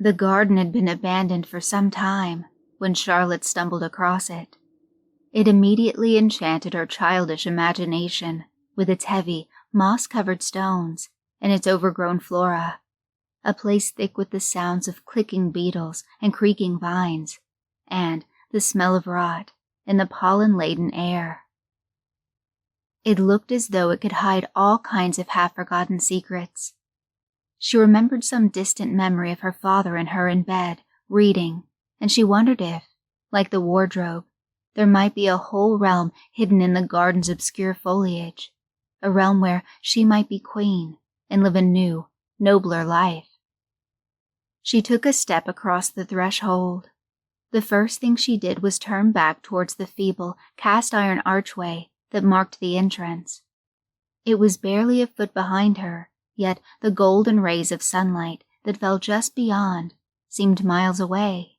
The garden had been abandoned for some time when Charlotte stumbled across it. It immediately enchanted her childish imagination with its heavy, moss-covered stones and its overgrown flora, a place thick with the sounds of clicking beetles and creaking vines, and the smell of rot in the pollen-laden air. It looked as though it could hide all kinds of half-forgotten secrets. She remembered some distant memory of her father and her in bed, reading, and she wondered if, like the wardrobe, there might be a whole realm hidden in the garden's obscure foliage, a realm where she might be queen and live a new, nobler life. She took a step across the threshold. The first thing she did was turn back towards the feeble, cast-iron archway that marked the entrance. It was barely a foot behind her, yet the golden rays of sunlight that fell just beyond seemed miles away.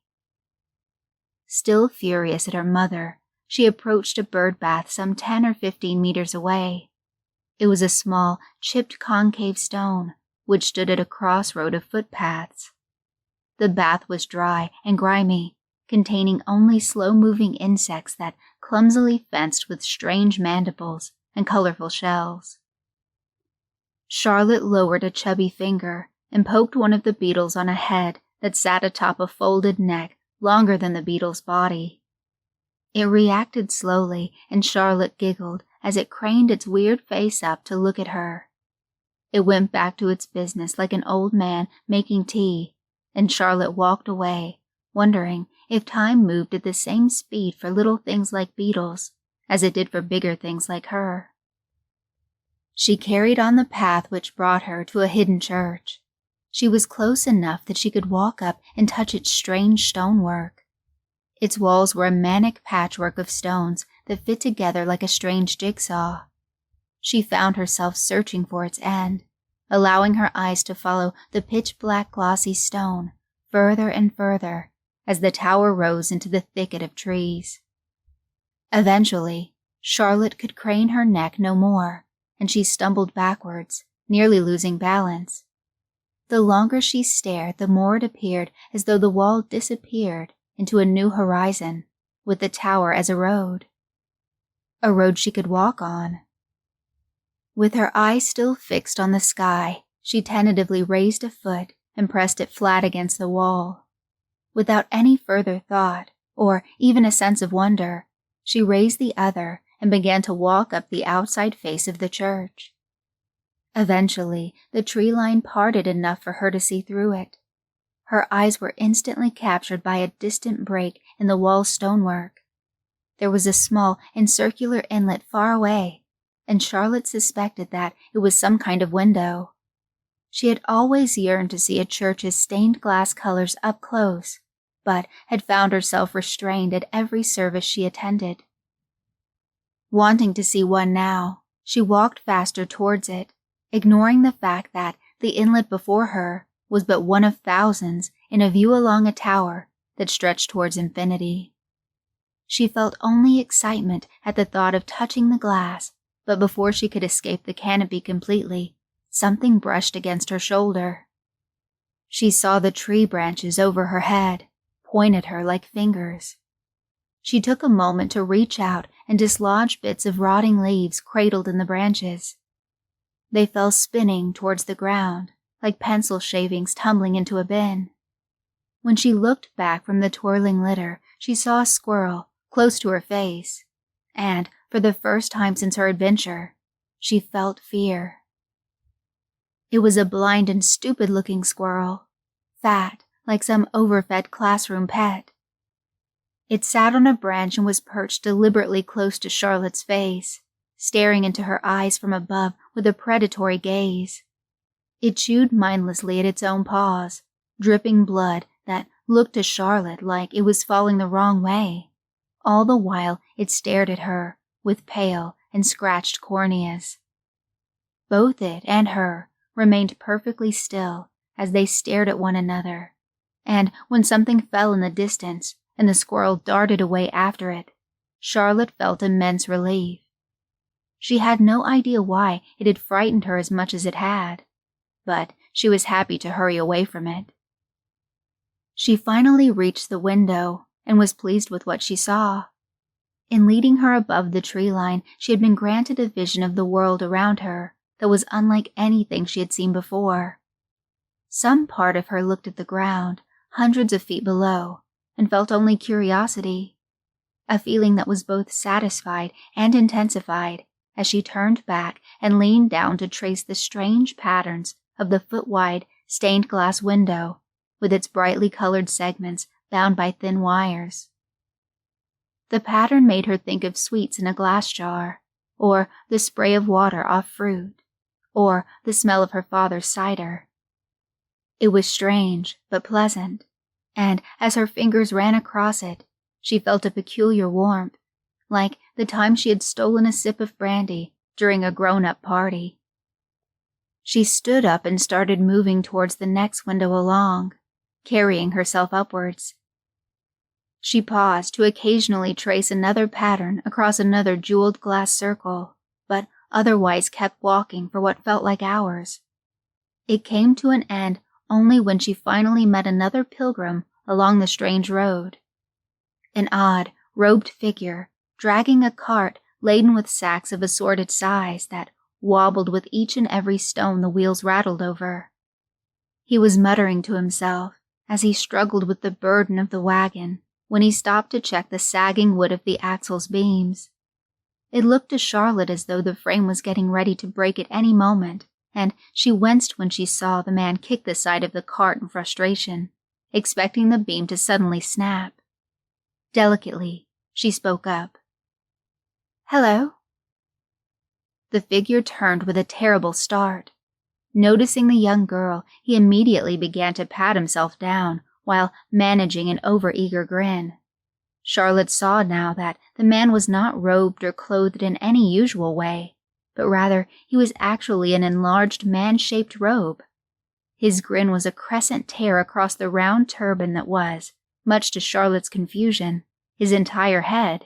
Still furious at her mother, she approached a bird bath some 10 or 15 meters away. It was a small, chipped concave stone, which stood at a crossroad of footpaths. The bath was dry and grimy, containing only slow-moving insects that clumsily fenced with strange mandibles and colorful shells. Charlotte lowered a chubby finger and poked one of the beetles on a head that sat atop a folded neck longer than the beetle's body. It reacted slowly, and Charlotte giggled as it craned its weird face up to look at her. It went back to its business like an old man making tea, and Charlotte walked away, wondering if time moved at the same speed for little things like beetles as it did for bigger things like her. She carried on the path which brought her to a hidden church. She was close enough that she could walk up and touch its strange stonework. Its walls were a manic patchwork of stones that fit together like a strange jigsaw. She found herself searching for its end, allowing her eyes to follow the pitch-black glossy stone further and further as the tower rose into the thicket of trees. Eventually, Charlotte could crane her neck no more, and she stumbled backwards, nearly losing balance. The longer she stared, the more it appeared as though the wall disappeared into a new horizon, with the tower as a road she could walk on. With her eyes still fixed on the sky, she tentatively raised a foot and pressed it flat against the wall. Without any further thought, or even a sense of wonder, she raised the other and began to walk up the outside face of the church. Eventually, the tree line parted enough for her to see through it. Her eyes were instantly captured by a distant break in the wall's stonework. There was a small and circular inlet far away, and Charlotte suspected that it was some kind of window. She had always yearned to see a church's stained glass colors up close, but had found herself restrained at every service she attended. Wanting to see one now, she walked faster towards it, ignoring the fact that the inlet before her was but one of thousands in a view along a tower that stretched towards infinity. She felt only excitement at the thought of touching the glass, but before she could escape the canopy completely, something brushed against her shoulder. She saw the tree branches over her head point at her like fingers. She took a moment to reach out and dislodge bits of rotting leaves cradled in the branches. They fell spinning towards the ground, like pencil shavings tumbling into a bin. When she looked back from the twirling litter, she saw a squirrel close to her face, and, for the first time since her adventure, she felt fear. It was a blind and stupid-looking squirrel, fat like some overfed classroom pet. It sat on a branch and was perched deliberately close to Charlotte's face, staring into her eyes from above with a predatory gaze. It chewed mindlessly at its own paws, dripping blood that looked to Charlotte like it was falling the wrong way. All the while it stared at her with pale and scratched corneas. Both it and her remained perfectly still as they stared at one another, and when something fell in the distance and the squirrel darted away after it, Charlotte felt immense relief. She had no idea why it had frightened her as much as it had, but she was happy to hurry away from it. She finally reached the window and was pleased with what she saw. In leading her above the tree line, she had been granted a vision of the world around her that was unlike anything she had seen before. Some part of her looked at the ground, hundreds of feet below, and felt only curiosity, a feeling that was both satisfied and intensified as she turned back and leaned down to trace the strange patterns of the foot-wide stained glass window with its brightly colored segments bound by thin wires. The pattern made her think of sweets in a glass jar, or the spray of water off fruit, or the smell of her father's cider. It was strange but pleasant, and as her fingers ran across it, she felt a peculiar warmth, like the time she had stolen a sip of brandy during a grown-up party. She stood up and started moving towards the next window along, carrying herself upwards. She paused to occasionally trace another pattern across another jeweled glass circle, but otherwise kept walking for what felt like hours. It came to an end only when she finally met another pilgrim along the strange road. An odd, robed figure, dragging a cart laden with sacks of assorted size that wobbled with each and every stone the wheels rattled over. He was muttering to himself as he struggled with the burden of the wagon when he stopped to check the sagging wood of the axle's beams. It looked to Charlotte as though the frame was getting ready to break at any moment, and she winced when she saw the man kick the side of the cart in frustration, expecting the beam to suddenly snap. Delicately, she spoke up. "Hello?" The figure turned with a terrible start. Noticing the young girl, he immediately began to pat himself down while managing an overeager grin. Charlotte saw now that the man was not robed or clothed in any usual way, but rather he was actually an enlarged man-shaped robe. His grin was a crescent tear across the round turban that was, much to Charlotte's confusion, his entire head.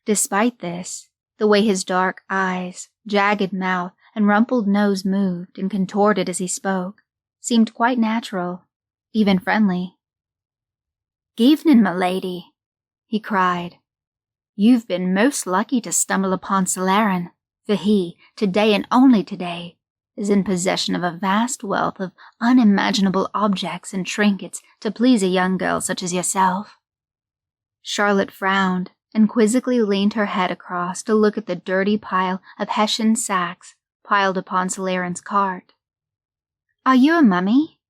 Despite this, the way his dark eyes, jagged mouth, and rumpled nose moved and contorted as he spoke seemed quite natural, even friendly. "G'evening, my lady," he cried. "You've been most lucky to stumble upon Solaren, for he, today and only today, is in possession of a vast wealth of unimaginable objects and trinkets to please a young girl such as yourself." Charlotte frowned and quizzically leaned her head across to look at the dirty pile of Hessian sacks piled upon Solaren's cart. "Are you a mummy?"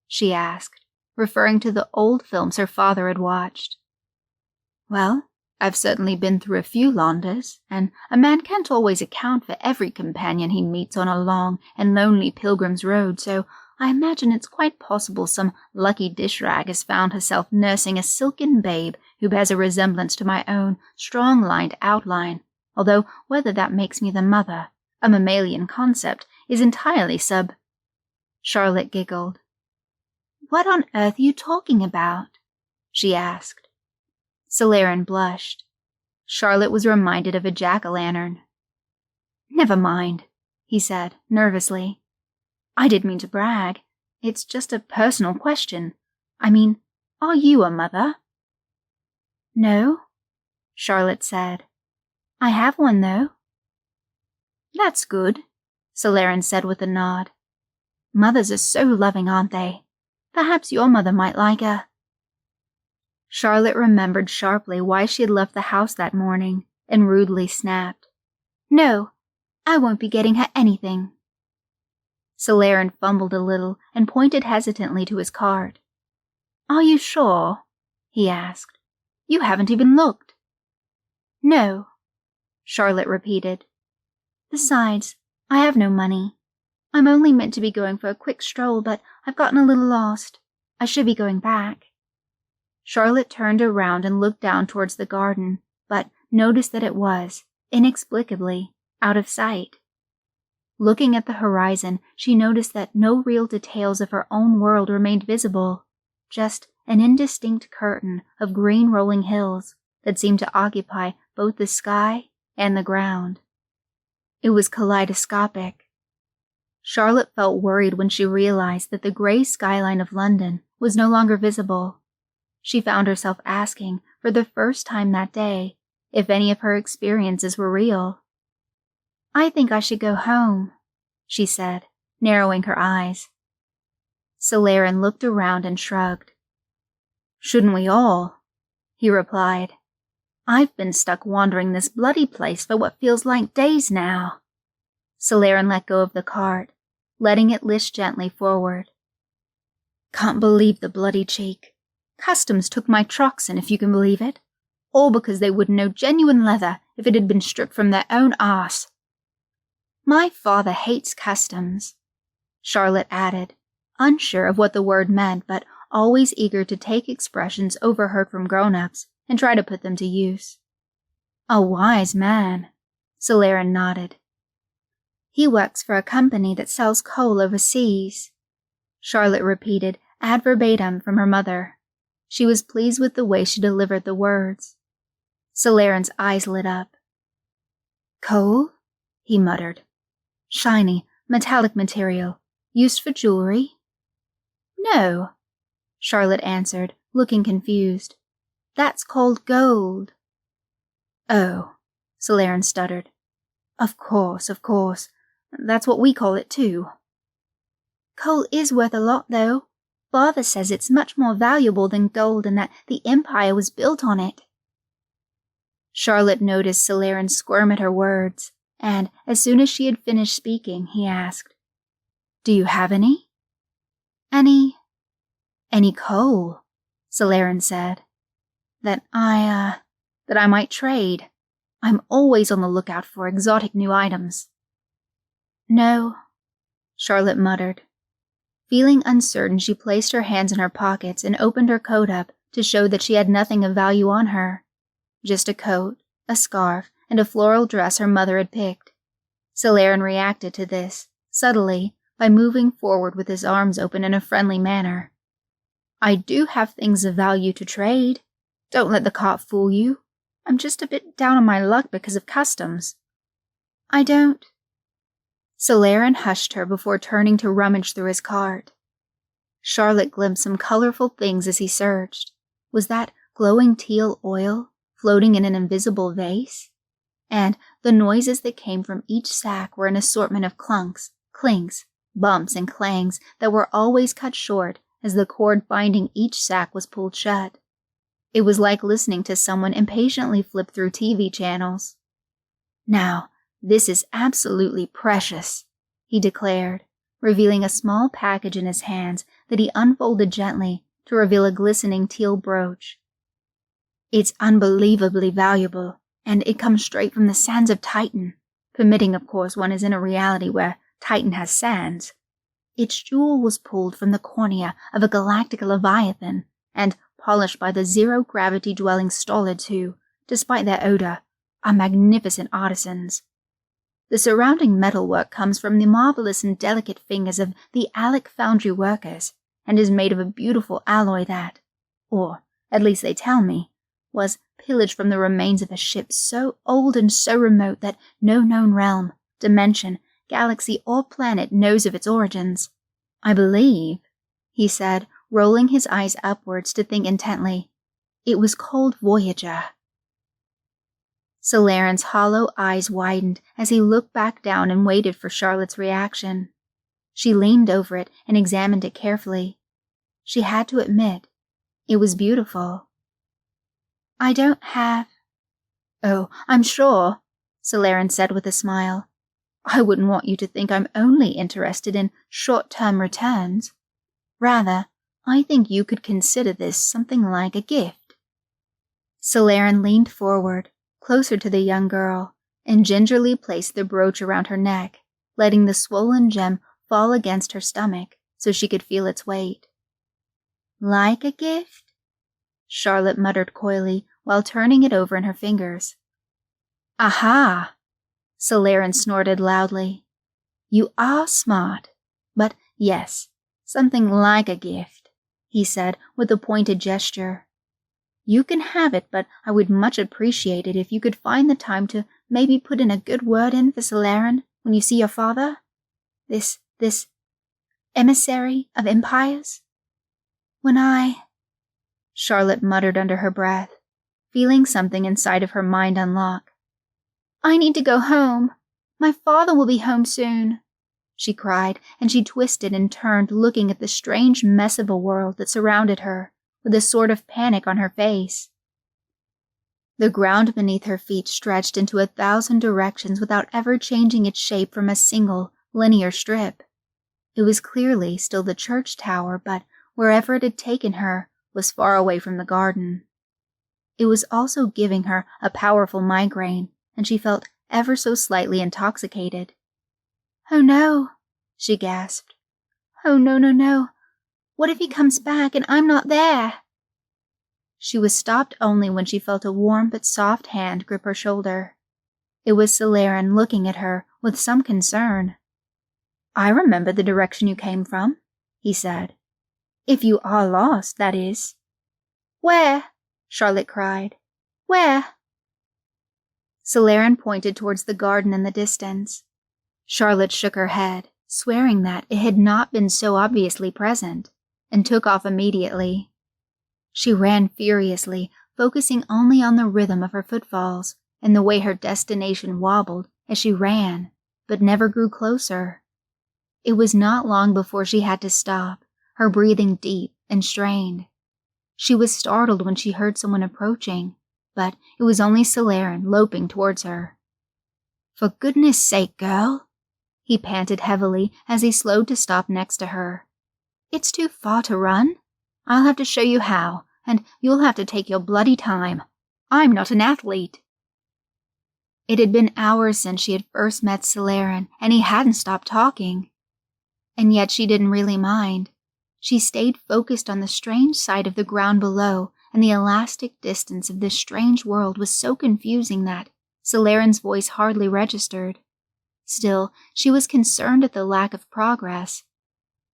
she asked, referring to the old films her father had watched. "Well, I've certainly been through a few launders, and a man can't always account for every companion he meets on a long and lonely pilgrim's road, so I imagine it's quite possible some lucky dish-rag has found herself nursing a silken babe who bears a resemblance to my own strong-lined outline, although whether that makes me the mother, a mammalian concept, is entirely Charlotte giggled. "What on earth are you talking about?" she asked. Solaren blushed. Charlotte was reminded of a jack-o'-lantern. "Never mind," he said, nervously. "I didn't mean to brag. It's just a personal question. I mean, are you a mother?" "No," Charlotte said. "I have one, though." "That's good," Solaren said with a nod. "Mothers are so loving, aren't they? Perhaps your mother might like her." Charlotte remembered sharply why she had left the house that morning, and rudely snapped, "No, I won't be getting her anything." Solaren fumbled a little and pointed hesitantly to his cart. "Are you sure?" he asked. "You haven't even looked." "No," Charlotte repeated. "Besides, I have no money. I'm only meant to be going for a quick stroll, but I've gotten a little lost. I should be going back." Charlotte turned around and looked down towards the garden, but noticed that it was, inexplicably, out of sight. Looking at the horizon, she noticed that no real details of her own world remained visible, just an indistinct curtain of green rolling hills that seemed to occupy both the sky and the ground. It was kaleidoscopic. Charlotte felt worried when she realized that the grey skyline of London was no longer visible. She found herself asking, for the first time that day, if any of her experiences were real. "I think I should go home," she said, narrowing her eyes. Solaren looked around and shrugged. "Shouldn't we all?" he replied. "I've been stuck wandering this bloody place for what feels like days now." Solaren let go of the cart, letting it lift gently forward. "Can't believe the bloody cheek. Customs took my Troxin, if you can believe it. All because they wouldn't know genuine leather if it had been stripped from their own arse." "My father hates customs," Charlotte added, unsure of what the word meant, but always eager to take expressions overheard from grown-ups and try to put them to use. "A wise man," Solaren nodded. "He works for a company that sells coal overseas," Charlotte repeated ad verbatim from her mother. She was pleased with the way she delivered the words. Solaren's eyes lit up. "Coal?" he muttered. "Shiny, metallic material, used for jewelry?" "No," Charlotte answered, looking confused. "That's called gold." "Oh," Solaren stuttered. Of course. That's what we call it too." "Coal is worth a lot, though. Father says it's much more valuable than gold and that the Empire was built on it." Charlotte noticed Solaren squirm at her words, and as soon as she had finished speaking, he asked, "Do you have any?" Any coal," Solaren said. That I might trade. I'm always on the lookout for exotic new items." "No," Charlotte muttered. Feeling uncertain, she placed her hands in her pockets and opened her coat up to show that she had nothing of value on her. Just a coat, a scarf, and a floral dress her mother had picked. Solaren reacted to this, subtly, by moving forward with his arms open in a friendly manner. "I do have things of value to trade. Don't let the cart fool you. I'm just a bit down on my luck because of customs." "I don't—" Solaren hushed her before turning to rummage through his cart. Charlotte glimpsed some colorful things as he searched. Was that glowing teal oil floating in an invisible vase? And the noises that came from each sack were an assortment of clunks, clinks, bumps, and clangs that were always cut short as the cord binding each sack was pulled shut. It was like listening to someone impatiently flip through TV channels. "Now, this is absolutely precious," he declared, revealing a small package in his hands that he unfolded gently to reveal a glistening teal brooch. "It's unbelievably valuable, and it comes straight from the sands of Titan, permitting, of course, one is in a reality where Titan has sands. Its jewel was pulled from the cornea of a galactic leviathan and polished by the zero-gravity dwelling stollids who, despite their odor, are magnificent artisans. The surrounding metalwork comes from the marvelous and delicate fingers of the Alec foundry workers and is made of a beautiful alloy that, or at least they tell me, was pillaged from the remains of a ship so old and so remote that no known realm, dimension, galaxy, or planet knows of its origins. I believe," he said, rolling his eyes upwards to think intently, "it was called Voyager." Solaren's hollow eyes widened as he looked back down and waited for Charlotte's reaction. She leaned over it and examined it carefully. She had to admit, it was beautiful. "I don't have—" "Oh, I'm sure," Solaren said with a smile. "I wouldn't want you to think I'm only interested in short-term returns. Rather, I think you could consider this something like a gift." Solaren leaned forward, closer to the young girl, and gingerly placed the brooch around her neck, letting the swollen gem fall against her stomach so she could feel its weight. "Like a gift?" Charlotte muttered coyly while turning it over in her fingers. "Aha!" Solaren snorted loudly. "You are smart. But yes, something like a gift," he said with a pointed gesture. "You can have it, but I would much appreciate it if you could find the time to maybe put in a good word in for Solaren when you see your father. This emissary of empires." Charlotte muttered under her breath, feeling something inside of her mind unlock. I need to go home. My father will be home soon, she cried, and she twisted and turned, looking at the strange mess of a world that surrounded her, with a sort of panic on her face. The ground beneath her feet stretched into 1,000 directions without ever changing its shape from a single, linear strip. It was clearly still the church tower, but wherever it had taken her was far away from the garden. It was also giving her a powerful migraine, and she felt ever so slightly intoxicated. Oh no, she gasped. Oh no, no, no. What if he comes back and I'm not there? She was stopped only when she felt a warm but soft hand grip her shoulder. It was Celerin looking at her with some concern. I remember the direction you came from, he said. If you are lost, that is. Where? Charlotte cried. Where? Celerin pointed towards the garden in the distance. Charlotte shook her head, swearing that it had not been so obviously present, and took off immediately. She ran furiously, focusing only on the rhythm of her footfalls and the way her destination wobbled as she ran, but never grew closer. It was not long before she had to stop, her breathing deep and strained. She was startled when she heard someone approaching, but it was only Celerin loping towards her. For goodness sake, girl, he panted heavily as he slowed to stop next to her. It's too far to run. I'll have to show you how, and you'll have to take your bloody time. I'm not an athlete. It had been hours since she had first met Celerin, and he hadn't stopped talking. And yet she didn't really mind. She stayed focused on the strange sight of the ground below, and the elastic distance of this strange world was so confusing that Celerin's voice hardly registered. Still, she was concerned at the lack of progress.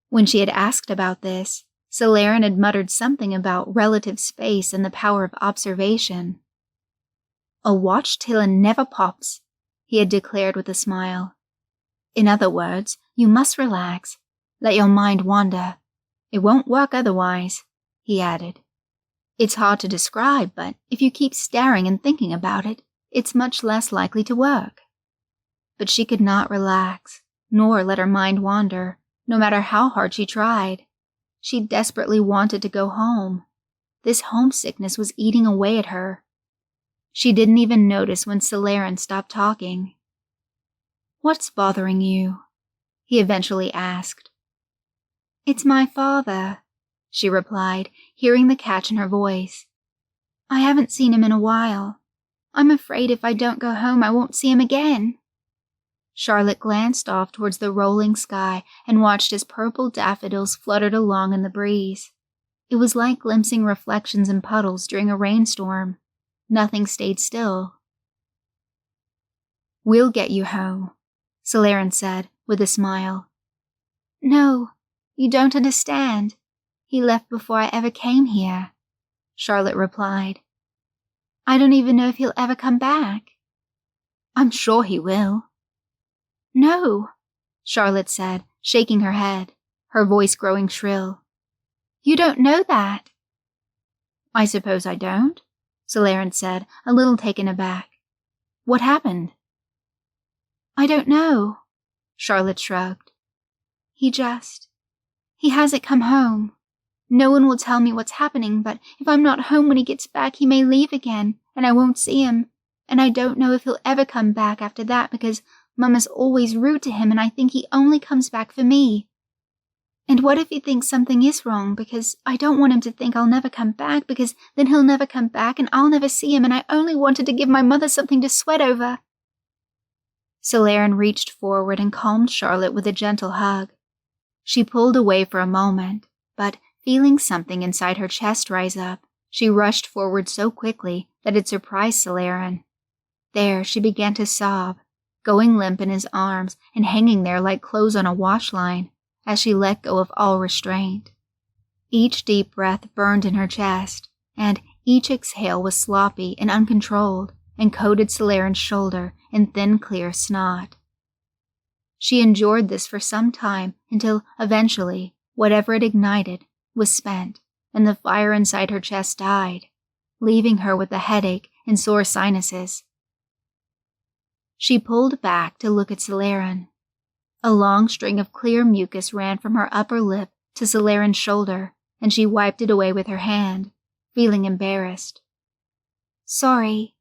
When she had asked about this, Celerin had muttered something about relative space and the power of observation. A watch till it never pops, he had declared with a smile. In other words, you must relax. Let your mind wander. It won't work otherwise, he added. It's hard to describe, but if you keep staring and thinking about it, it's much less likely to work. But she could not relax, nor let her mind wander, no matter how hard she tried. She desperately wanted to go home. This homesickness was eating away at her. She didn't even notice when Celerin stopped talking. What's bothering you? He eventually asked. It's my father, she replied, hearing the catch in her voice. I haven't seen him in a while. I'm afraid if I don't go home I won't see him again. Charlotte glanced off towards the rolling sky and watched as purple daffodils fluttered along in the breeze. It was like glimpsing reflections in puddles during a rainstorm. Nothing stayed still. We'll get you home, Celerin said with a smile. No, you don't understand. He left before I ever came here, Charlotte replied. I don't even know if he'll ever come back. I'm sure he will. No, Charlotte said, shaking her head, her voice growing shrill. You don't know that. I suppose I don't, Celerin said, a little taken aback. What happened? I don't know, Charlotte shrugged. He hasn't come home. No one will tell me what's happening, but if I'm not home when he gets back, he may leave again, and I won't see him, and I don't know if he'll ever come back after that because Mama's always rude to him and I think he only comes back for me. And what if he thinks something is wrong, because I don't want him to think I'll never come back, because then he'll never come back and I'll never see him, and I only wanted to give my mother something to sweat over. Celerin reached forward and calmed Charlotte with a gentle hug. She pulled away for a moment, but feeling something inside her chest rise up, she rushed forward so quickly that it surprised Celerin. There she began to sob, going limp in his arms and hanging there like clothes on a wash line as she let go of all restraint. Each deep breath burned in her chest, and each exhale was sloppy and uncontrolled and coated Celerin's shoulder in thin, clear snot. She endured this for some time until, eventually, whatever it ignited was spent, and the fire inside her chest died, leaving her with a headache and sore sinuses. She pulled back to look at Celerin. A long string of clear mucus ran from her upper lip to Celerin's shoulder, and she wiped it away with her hand, feeling embarrassed. "Sorry,"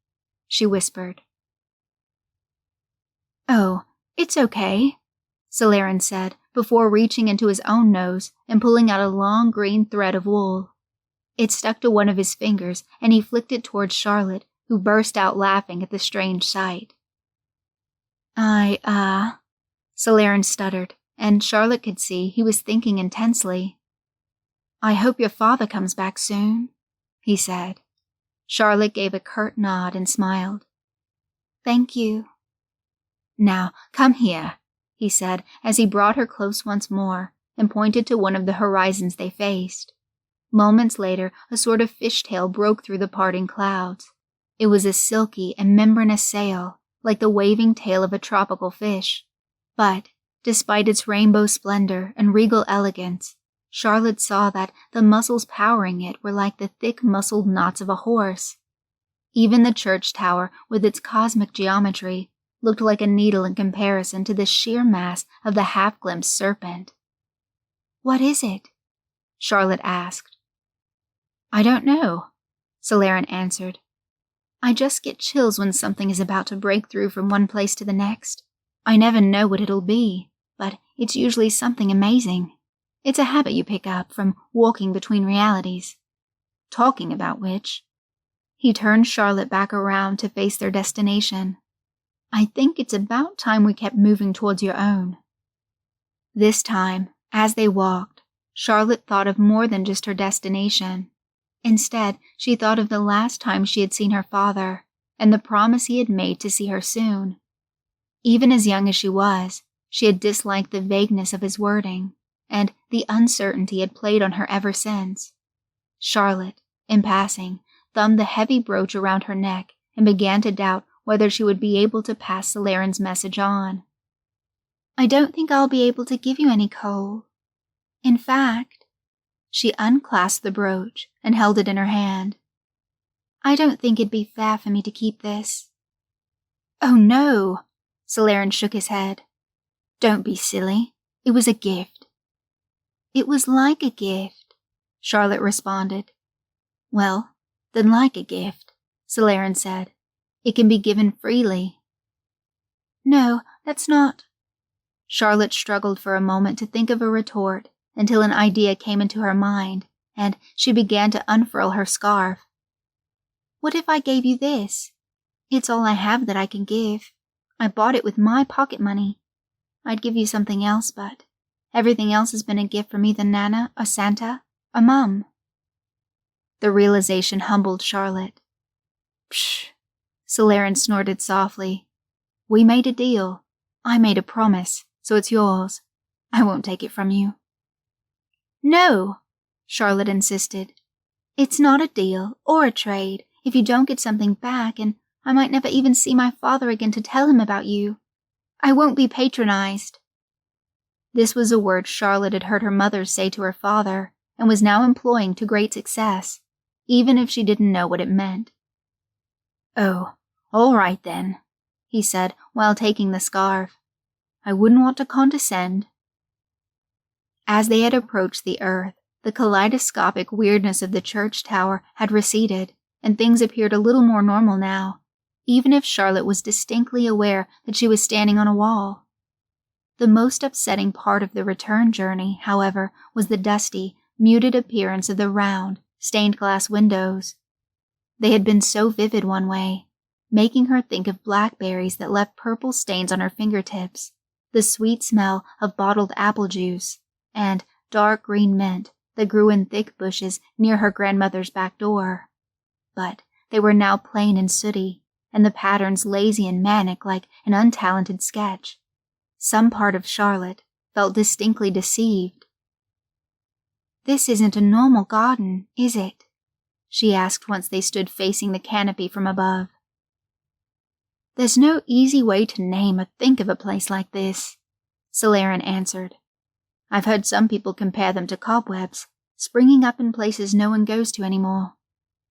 she whispered. "Oh, it's okay," Celerin said before reaching into his own nose and pulling out a long green thread of wool. It stuck to one of his fingers, and he flicked it towards Charlotte, who burst out laughing at the strange sight. Celerin stuttered, and Charlotte could see he was thinking intensely. "I hope your father comes back soon," he said. Charlotte gave a curt nod and smiled. "Thank you." "Now, come here," he said as he brought her close once more and pointed to one of the horizons they faced. Moments later, a sort of fishtail broke through the parting clouds. It was a silky and membranous sail, like the waving tail of a tropical fish. But, despite its rainbow splendor and regal elegance, Charlotte saw that the muscles powering it were like the thick muscled knots of a horse. Even the church tower, with its cosmic geometry, looked like a needle in comparison to the sheer mass of the half-glimpsed serpent. "What is it?" Charlotte asked. "I don't know," Celerin answered. "I just get chills when something is about to break through from one place to the next. I never know what it'll be, but it's usually something amazing. It's a habit you pick up from walking between realities. Talking about which," he turned Charlotte back around to face their destination, "I think it's about time we kept moving towards your own." This time, as they walked, Charlotte thought of more than just her destination. Instead, she thought of the last time she had seen her father, and the promise he had made to see her soon. Even as young as she had disliked the vagueness of his wording, and the uncertainty had played on her ever since. Charlotte, in passing, thumbed the heavy brooch around her neck and began to doubt whether she would be able to pass Celerin's message on. "I don't think I'll be able to give you any coal. In fact," she unclasped the brooch and held it in her hand, "I don't think it'd be fair for me to keep this." "Oh no," Celerin shook his head. "Don't be silly. It was a gift." "It was like a gift," Charlotte responded. "Well, then like a gift," Celerin said. "It can be given freely." "No, that's not." Charlotte struggled for a moment to think of a retort until an idea came into her mind, and she began to unfurl her scarf. "What if I gave you this? It's all I have that I can give. I bought it with my pocket money. I'd give you something else, but everything else has been a gift from either Nana or Santa or Mum." The realization humbled Charlotte. "Psh," Celerin snorted softly. "We made a deal. I made a promise, so it's yours. I won't take it from you." "No," Charlotte insisted. "It's not a deal or a trade if you don't get something back, and I might never even see my father again to tell him about you. I won't be patronized." This was a word Charlotte had heard her mother say to her father and was now employing to great success, even if she didn't know what it meant. "Oh, all right then," he said while taking the scarf. "I wouldn't want to condescend." As they had approached the earth, the kaleidoscopic weirdness of the church tower had receded, and things appeared a little more normal now, even if Charlotte was distinctly aware that she was standing on a wall. The most upsetting part of the return journey, however, was the dusty, muted appearance of the round, stained glass windows. They had been so vivid one way, making her think of blackberries that left purple stains on her fingertips, the sweet smell of bottled apple juice, and dark green mint that grew in thick bushes near her grandmother's back door. But they were now plain and sooty, and the patterns lazy and manic like an untalented sketch. Some part of Charlotte felt distinctly deceived. "This isn't a normal garden, is it?" she asked once they stood facing the canopy from above. "There's no easy way to name or think of a place like this," Celerin answered. "I've heard some people compare them to cobwebs, springing up in places no one goes to anymore.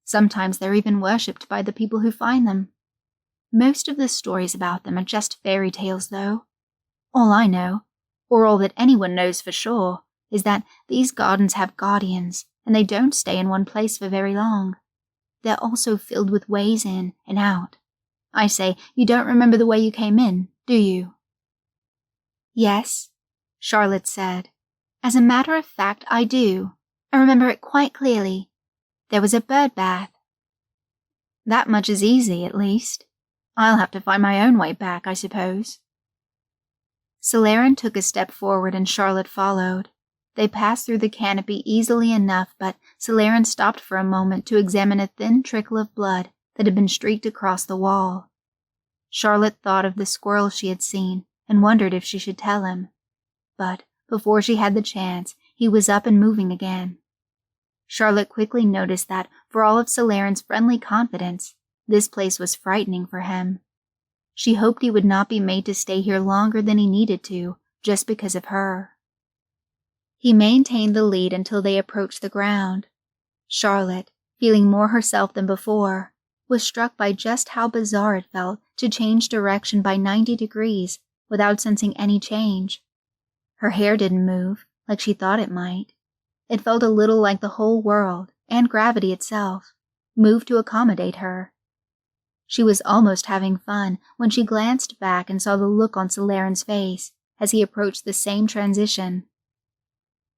Sometimes they're even worshipped by the people who find them. Most of the stories about them are just fairy tales, though. All I know, or all that anyone knows for sure, is that these gardens have guardians, and they don't stay in one place for very long. They're also filled with ways in and out. I say, you don't remember the way you came in, do you? Yes, Charlotte said. As a matter of fact, I do. I remember it quite clearly. There was a bird bath. That much is easy, at least. I'll have to find my own way back, I suppose. Celerin took a step forward and Charlotte followed. They passed through the canopy easily enough, but Celerin stopped for a moment to examine a thin trickle of blood that had been streaked across the wall. Charlotte thought of the squirrel she had seen and wondered if she should tell him. But before she had the chance, he was up and moving again. Charlotte quickly noticed that, for all of Celerin's friendly confidence, this place was frightening for him. She hoped he would not be made to stay here longer than he needed to, just because of her. He maintained the lead until they approached the ground. Charlotte, feeling more herself than before, was struck by just how bizarre it felt to change direction by 90 degrees without sensing any change. Her hair didn't move, like she thought it might. It felt a little like the whole world, and gravity itself, moved to accommodate her. She was almost having fun when she glanced back and saw the look on Celerin's face as he approached the same transition.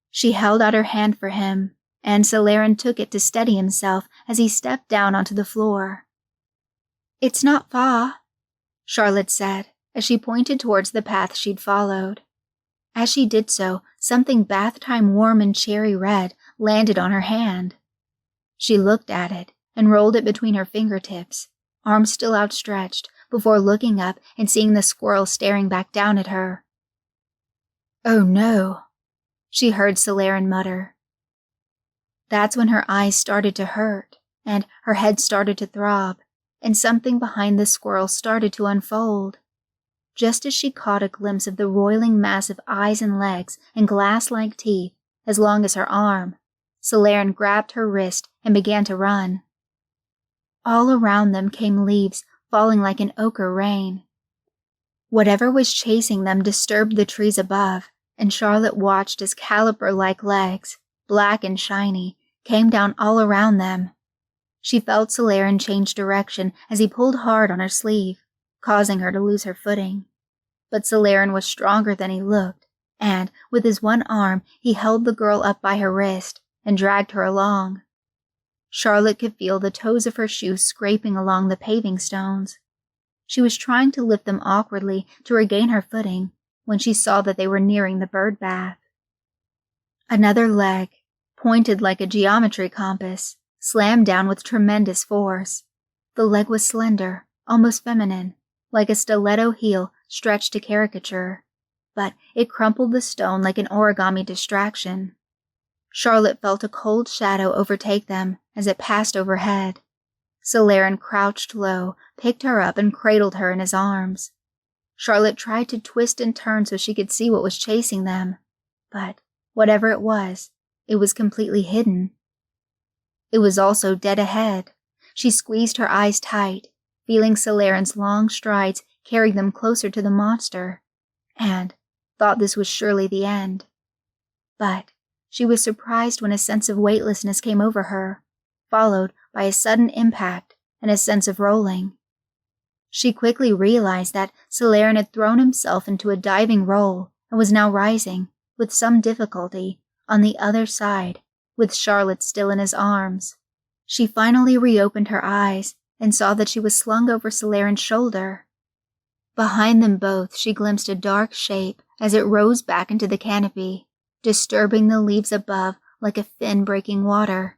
She held out her hand for him, and Celerin took it to steady himself as he stepped down onto the floor. "It's not far," Charlotte said, as she pointed towards the path she'd followed. As she did so, something bath-time warm and cherry red landed on her hand. She looked at it and rolled it between her fingertips, arms still outstretched, before looking up and seeing the squirrel staring back down at her. "Oh no," she heard Celerin mutter. That's when her eyes started to hurt, and her head started to throb, and something behind the squirrel started to unfold. Just as she caught a glimpse of the roiling mass of eyes and legs and glass-like teeth, as long as her arm, Celerin grabbed her wrist and began to run. All around them came leaves falling like an ochre rain. Whatever was chasing them disturbed the trees above, and Charlotte watched as caliper-like legs, black and shiny, came down all around them. She felt Celerin change direction as he pulled hard on her sleeve, causing her to lose her footing. But Celerin was stronger than he looked, and, with his one arm, he held the girl up by her wrist and dragged her along. Charlotte could feel the toes of her shoes scraping along the paving stones. She was trying to lift them awkwardly to regain her footing when she saw that they were nearing the bird bath. Another leg, pointed like a geometry compass, slammed down with tremendous force. The leg was slender, almost feminine, like a stiletto heel stretched to caricature, but it crumpled the stone like an origami distraction. Charlotte felt a cold shadow overtake them as it passed overhead. Celerin crouched low, picked her up, and cradled her in his arms. Charlotte tried to twist and turn so she could see what was chasing them, but whatever it was completely hidden. It was also dead ahead. She squeezed her eyes tight, feeling Celerin's long strides carry them closer to the monster, and thought this was surely the end. But she was surprised when a sense of weightlessness came over her, followed by a sudden impact and a sense of rolling. She quickly realized that Celerin had thrown himself into a diving roll and was now rising, with some difficulty, on the other side, with Charlotte still in his arms. She finally reopened her eyes and saw that she was slung over Celerin's shoulder. Behind them both, she glimpsed a dark shape as it rose back into the canopy, disturbing the leaves above like a fin breaking water.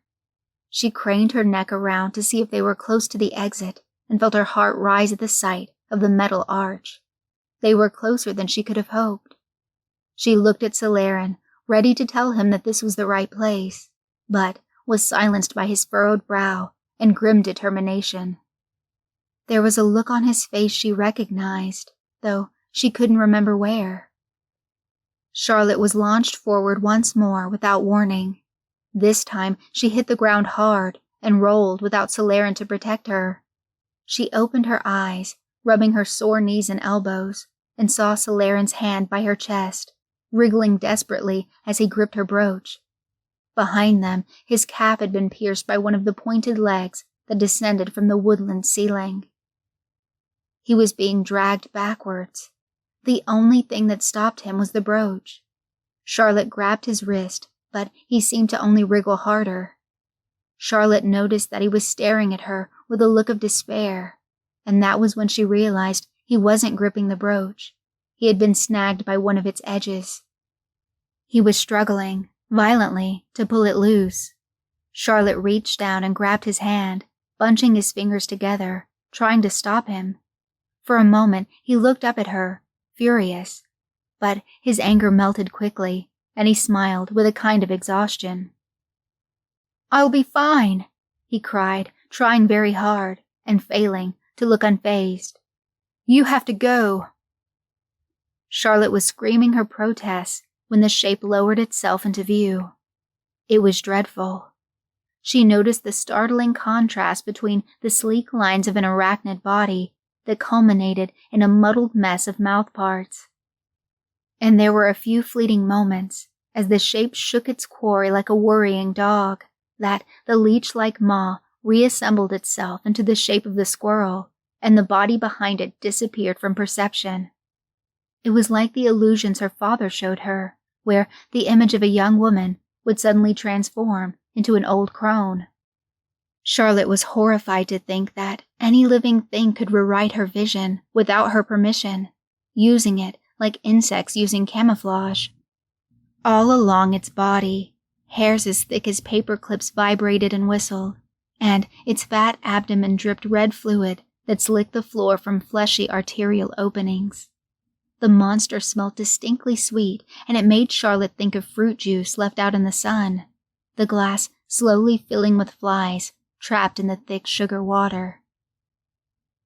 She craned her neck around to see if they were close to the exit and felt her heart rise at the sight of the metal arch. They were closer than she could have hoped. She looked at Celerin, ready to tell him that this was the right place, but was silenced by his furrowed brow and grim determination. There was a look on his face she recognized, though she couldn't remember where. Charlotte was launched forward once more without warning. This time, she hit the ground hard and rolled without Solaren to protect her. She opened her eyes, rubbing her sore knees and elbows, and saw Solaren's hand by her chest, wriggling desperately as he gripped her brooch. Behind them, his calf had been pierced by one of the pointed legs that descended from the woodland ceiling. He was being dragged backwards. The only thing that stopped him was the brooch. Charlotte grabbed his wrist, but he seemed to only wriggle harder. Charlotte noticed that he was staring at her with a look of despair, and that was when she realized he wasn't gripping the brooch. He had been snagged by one of its edges. He was struggling, violently, to pull it loose. Charlotte reached down and grabbed his hand, bunching his fingers together, trying to stop him. For a moment, he looked up at her, furious, but his anger melted quickly, and he smiled with a kind of exhaustion. "I'll be fine," he cried, trying very hard, and failing, to look unfazed. "You have to go." Charlotte was screaming her protests when the shape lowered itself into view. It was dreadful. She noticed the startling contrast between the sleek lines of an arachnid body that culminated in a muddled mess of mouth parts. And there were a few fleeting moments, as the shape shook its quarry like a worrying dog, that the leech-like maw reassembled itself into the shape of the squirrel, and the body behind it disappeared from perception. It was like the illusions her father showed her, where the image of a young woman would suddenly transform into an old crone. Charlotte was horrified to think that any living thing could rewrite her vision without her permission, using it like insects using camouflage. All along its body, hairs as thick as paper clips vibrated and whistled, and its fat abdomen dripped red fluid that slicked the floor from fleshy arterial openings. The monster smelt distinctly sweet, and it made Charlotte think of fruit juice left out in the sun, the glass slowly filling with flies trapped in the thick sugar water.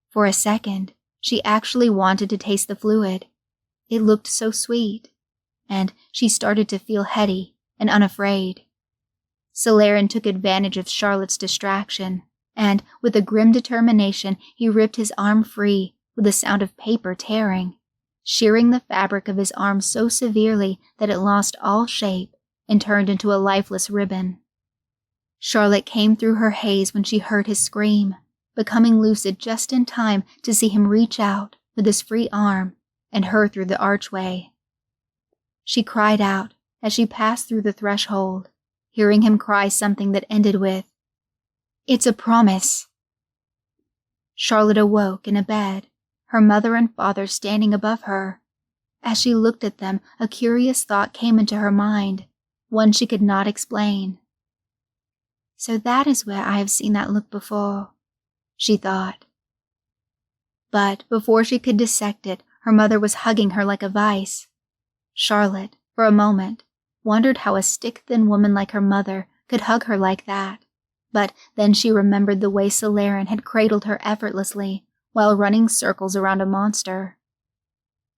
For a second, she actually wanted to taste the fluid. It looked so sweet, and she started to feel heady and unafraid. Solaren took advantage of Charlotte's distraction, and with a grim determination he ripped his arm free with a sound of paper tearing, shearing the fabric of his arm so severely that it lost all shape and turned into a lifeless ribbon. Charlotte came through her haze when she heard his scream, becoming lucid just in time to see him reach out with his free arm and her through the archway. She cried out as she passed through the threshold, hearing him cry something that ended with, "It's a promise." Charlotte awoke in a bed, her mother and father standing above her. As she looked at them, a curious thought came into her mind, one she could not explain. "So that is where I have seen that look before," she thought. But before she could dissect it, her mother was hugging her like a vice. Charlotte, for a moment, wondered how a stick-thin woman like her mother could hug her like that, but then she remembered the way Solaren had cradled her effortlessly while running circles around a monster.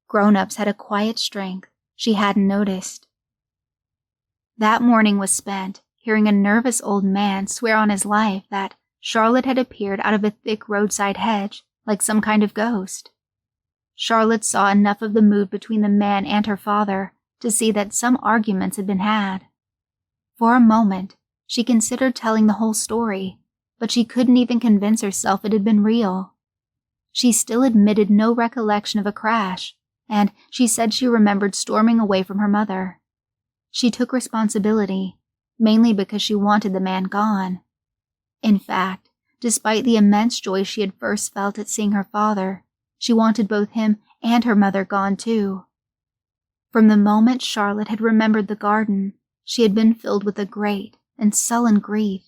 Grown-ups had a quiet strength she hadn't noticed. That morning was spent hearing a nervous old man swear on his life that Charlotte had appeared out of a thick roadside hedge like some kind of ghost. Charlotte saw enough of the mood between the man and her father to see that some arguments had been had. For a moment, she considered telling the whole story, but she couldn't even convince herself it had been real. She still admitted no recollection of a crash, and she said she remembered storming away from her mother. She took responsibility, mainly because she wanted the man gone. In fact, despite the immense joy she had first felt at seeing her father, she wanted both him and her mother gone too. From the moment Charlotte had remembered the garden, she had been filled with a great and sullen grief.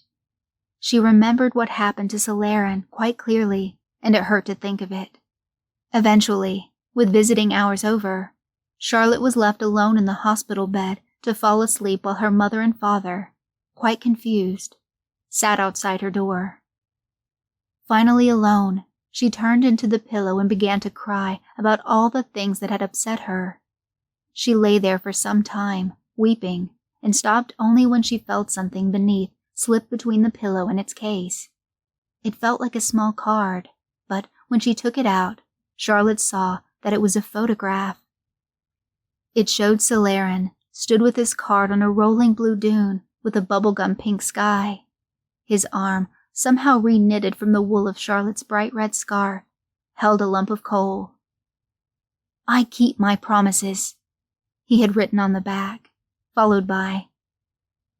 She remembered what happened to Solaren quite clearly, and it hurt to think of it. Eventually, with visiting hours over, Charlotte was left alone in the hospital bed to fall asleep while her mother and father, quite confused, sat outside her door. Finally alone, she turned into the pillow and began to cry about all the things that had upset her. She lay there for some time, weeping, and stopped only when she felt something beneath slip between the pillow and its case. It felt like a small card, but when she took it out, Charlotte saw that it was a photograph. It showed Celerin stood with his card on a rolling blue dune with a bubblegum pink sky. His arm, somehow re-knitted from the wool of Charlotte's bright red scarf, held a lump of coal. "I keep my promises," he had written on the back, followed by,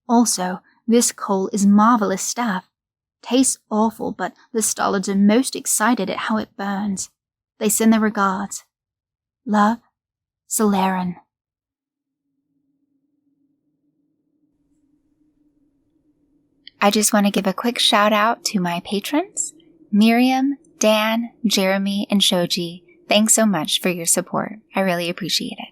"Also, this coal is marvelous stuff. Tastes awful, but the Stollards are most excited at how it burns. They send their regards. Love, Celerin." I just want to give a quick shout out to my patrons, Miriam, Dan, Jeremy, and Shoji. Thanks so much for your support. I really appreciate it.